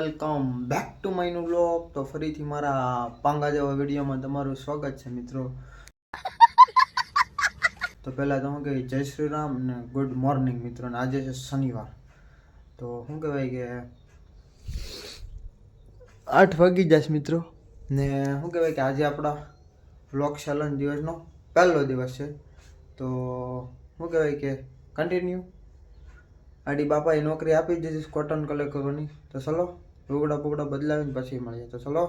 Welcome back to my new vlog. તો ફરીથી મારા પાંગા જેવા વિડીયોમાં તમારું સ્વાગત છે મિત્રો. તો પહેલાં તો શું કહેવાય, જય શ્રી રામ ને ગુડ મોર્નિંગ મિત્રો. ને આજે છે શનિવાર, તો શું કહેવાય કે 8 વાગી જશે મિત્રો. ને શું કહેવાય કે આજે આપણા વ્લોગ ચેલેન્જ દિવસનો પહેલો દિવસ છે. તો શું કહેવાય કે કન્ટિન્યુ આડી બાપાએ નોકરી આપી દીધી કોટન કલેક્ટ કરવાની. તો ચલો લુગડા બુગડા બદલાવીને પછી મળીએ. તો ચલો.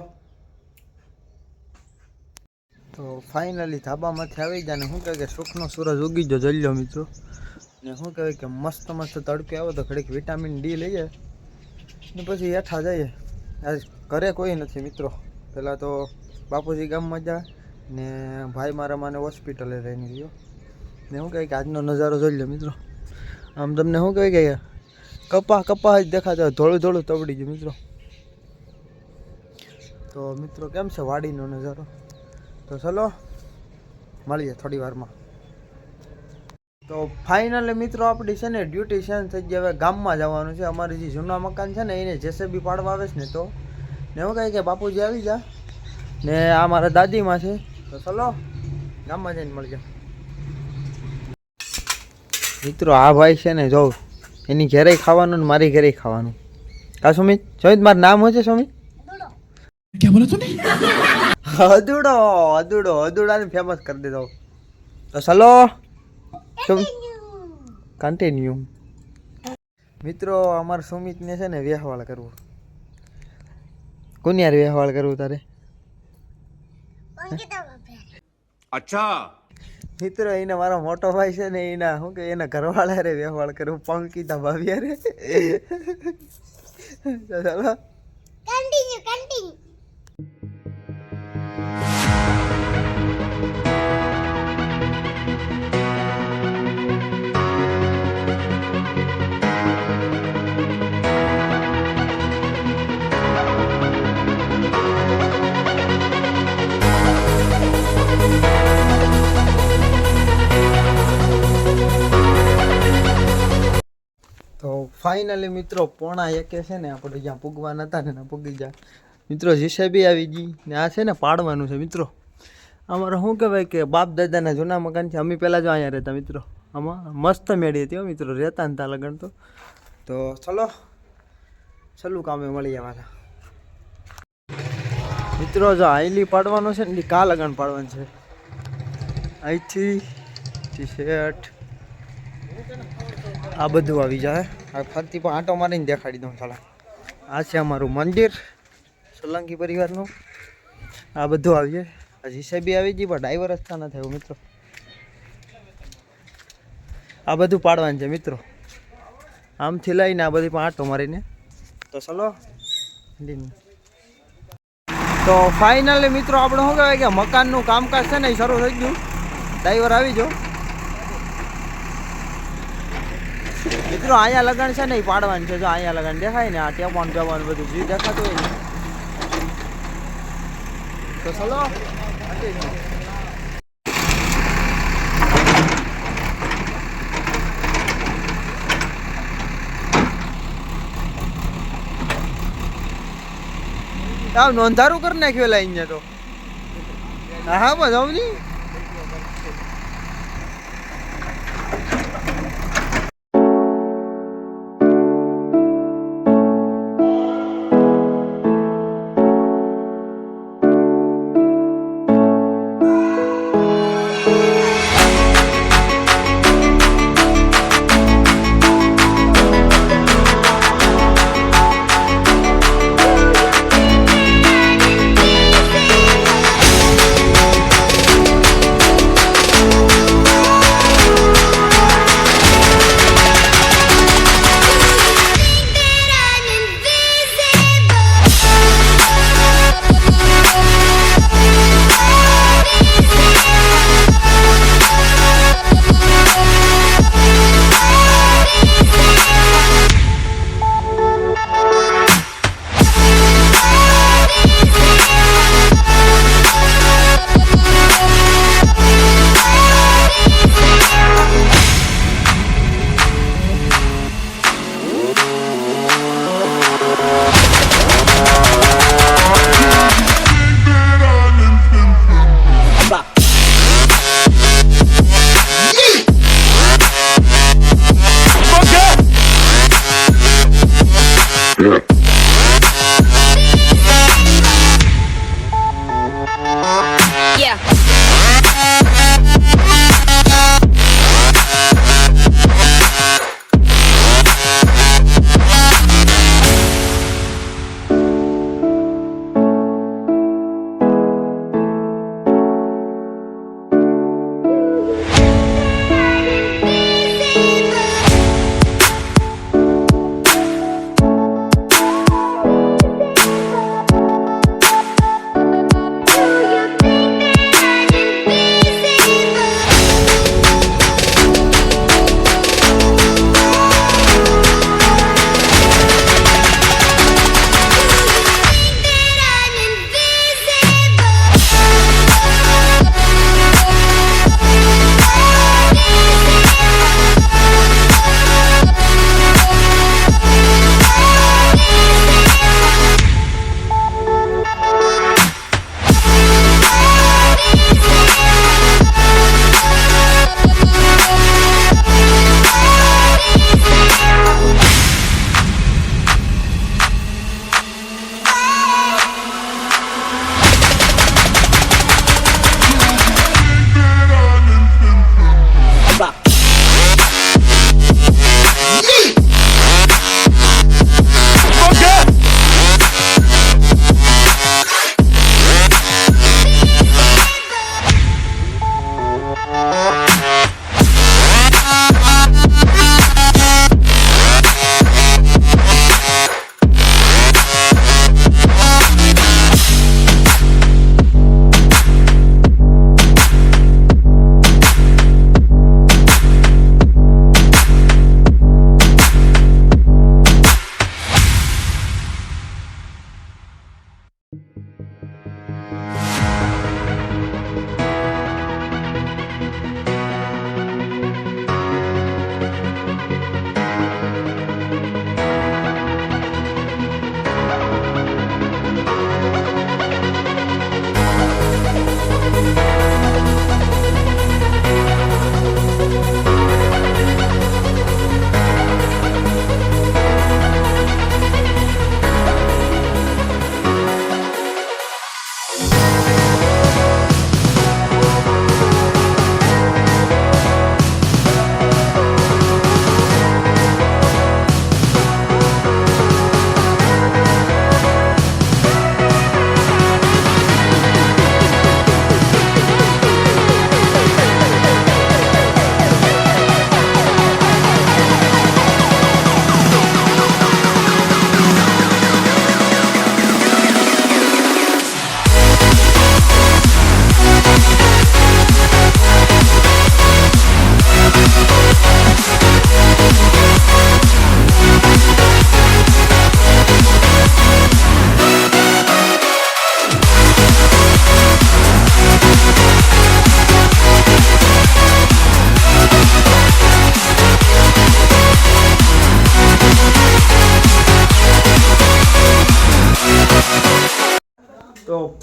તો ફાઇનલી ધાબામાંથી આવી જાય ને શું કહેવાય કે સુખનો સૂરજ ઉગી ગયો જલ્યો મિત્રો. ને શું કહેવાય કે મસ્ત મસ્ત તડકે આવો તો ઘડીક વિટામિન ડી લઈએ ને પછી હેઠા જઈએ. આજ ઘરે કોઈ નથી મિત્રો. પહેલાં તો બાપુજી ગામમાં જાય ને ભાઈ મારા મને હોસ્પિટલે રહીને ગયો. ને શું કહેવાય કે આજનો નજારો જોઈ લો મિત્રો. આમ તમને શું કહેવાય કે કપા જ દેખાતા ધોળું ધોળું તવડી ગયું મિત્રો. તો મિત્રો કેમ છે વાડીનો નજારો? તો ચલો મળીએ થોડી વારમાં. તો ફાઇનલી મિત્રો આપણી છે ને ડ્યુટી ચેન્જ થઈ ગઈ. હવે ગામમાં જવાનું છે. અમારી જે જૂના મકાન છે ને એને જેસીબી પાડવા આવે છે ને. તો ને શું કહે કે બાપુજી આવી જા ને આ મારા દાદીમાં છે. તો ચલો ગામમાં જઈને મળીએ મિત્રો. આ ભાઈ છે ને જો એની ઘેરે ખાવાનું ને મારી ઘેરે ખાવાનું. કા સુમિત? સુમિત મારું નામ શું છે સુમિત? क्या बोला तूने? અદુડાને ફેમસ કરી દીધો. તો ચલો કન્ટિન્યુ મિત્રો. અમારે સુમિતને છે ને વ્યવહાર કરવું. કોની યાર વ્યવહાર કરવું તારે? अच्छा મિત્રો એને મારો મોટો ભાઈ છે ને એના શું કે એના ઘરવાળા રે વ્યવહાર કરવું. પંકિતા ભાભી રે. તો ચાલો કન્ટિન્યુ તો ફાઇનલી મિત્રો 1:30 છે ને આપણે જ્યાં પૂગવાના હતા ને પૂગી જાય મિત્રો. જીસીબી આવી ગઈ ને આ છે ને પાડવાનું છે મિત્રો. અમારે શું કહેવાય કે બાપ દાદાના જૂના મકાન છે. અમે પહેલાં જો અહીંયા રહેતા મિત્રો. આમાં મસ્ત મેળી હતી મિત્રો. રહેતા ને ત્યાં લગન તો ચલો છેલ્લું કામે મળીએ મારા મિત્રો. જો આઈલી પાડવાનું છે ને કા લગન પાડવાનું છે. અહીંથી ટી શર્ટ આ બધું આવી જાય. આ ફરતી પણ આંટો મારીને દેખાડી દઉં ચાલો. આ છે અમારું મંદિર સોલંકી પરિવારનું. આ બધું આવીએ. જીસીબી આવી ગઈ પણ ડ્રાઈવર રસ્તા ન થયો મિત્રો. આ બધું પાડવાનું છે મિત્રો. આમથી લઈને આ બધી પણ આંટો મારીને. તો ચલો તો ફાઇનલી મિત્રો આપણે શું કહેવાય કે મકાનનું કામકાજ છે ને એ શરૂ થઈ ગયું. ડ્રાઈવર આવી જાઓ મિત્રો. અહીંયા લગન છે ને એ પાડવાનું છે. જો અહીંયા લગન દેખાય ને આ ટેપવાનું પેવાનું બધું જે દેખાતું હોય ને. તો ચલો નોંધારું કરી નાખ્યું લા અહીંયા તો. હા બસ આવની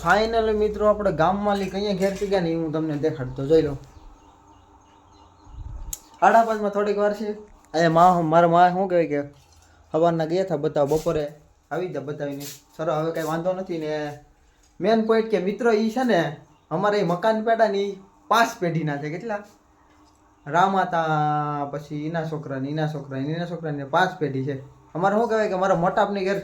ફાઇનલી મિત્રો આપણે ગામમાં લઈ કઅહીંયા ઘેર થી ગયા ને એ હું તમને દેખાડતો જોઈ લો 5:30 થોડીક વાર છે અહીંયા મારા માં શું કહે કે સવારના ગયા હતા બતાવ બપોરે આવી જાય બતાવીને સર હવે કઈ વાંધો નથી ને મેન પોઈન્ટ કે મિત્રો એ છે ને અમારે એ મકાન પેડા ની 5 પેઢીના છે કેટલા રામાતા પછી એના છોકરા ને 5 પેઢી છે અમારે શું કહેવાય કે મારા મોટાપની ઘેર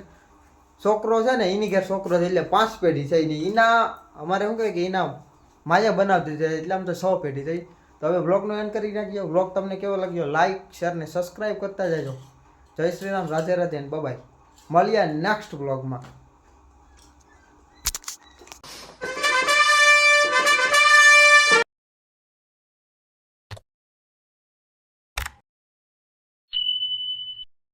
છોકરો છે ને એની ઘેર છોકરો છે એટલે 5 પેઢી છે ને એના અમારે શું કહેવાય કે એના માયા બનાવતી છે એટલે આમ તો 100 પેઢી થઈ તો હવે બ્લોગનો એન્ડ કરી નાખ્યો બ્લોગ તમને કેવો લાગ્યો લાઈક શેર ને સબસ્ક્રાઈબ કરતા જજો જય શ્રી રામ રાધે રાધે બાય મળીએ નેક્સ્ટ બ્લોગમાં